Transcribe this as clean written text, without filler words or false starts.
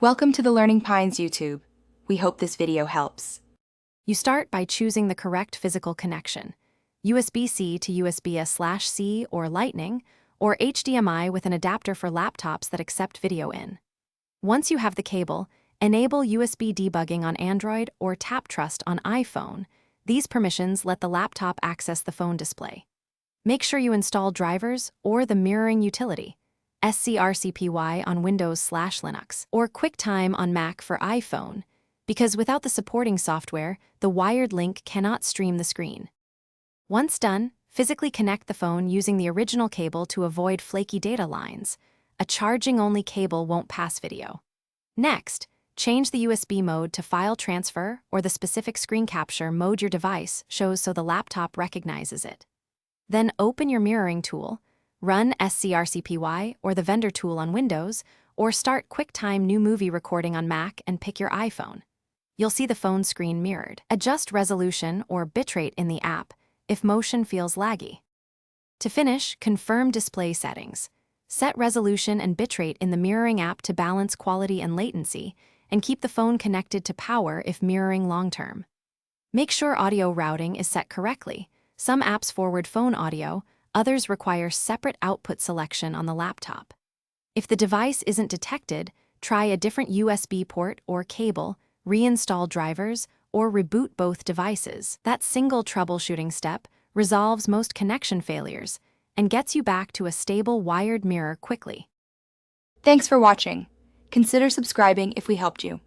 Welcome to the Learning Pines YouTube. We hope this video helps. You start by choosing the correct physical connection, USB-C to USB-A/C or Lightning, or HDMI with an adapter for laptops that accept video in. Once you have the cable, enable USB debugging on Android or Tap Trust on iPhone. These permissions let the laptop access the phone display. Make sure you install drivers or the mirroring utility, SCRCPY on Windows/Linux, or QuickTime on Mac for iPhone, because without the supporting software, the wired link cannot stream the screen. Once done, physically connect the phone using the original cable to avoid flaky data lines. A charging-only cable won't pass video. Next, change the USB mode to file transfer or the specific screen capture mode your device shows so the laptop recognizes it. Then open your mirroring tool, run SCRCPY or the vendor tool on Windows, or start QuickTime New Movie Recording on Mac and pick your iPhone. You'll see the phone screen mirrored. Adjust resolution or bitrate in the app if motion feels laggy. To finish, confirm display settings. Set resolution and bitrate in the mirroring app to balance quality and latency, and keep the phone connected to power if mirroring long-term. Make sure audio routing is set correctly. Some apps forward phone audio, others require separate output selection on the laptop. If the device isn't detected, try a different USB port or cable, reinstall drivers, or reboot both devices. That single troubleshooting step resolves most connection failures and gets you back to a stable wired mirror quickly. Thanks for watching. Consider subscribing if we helped you.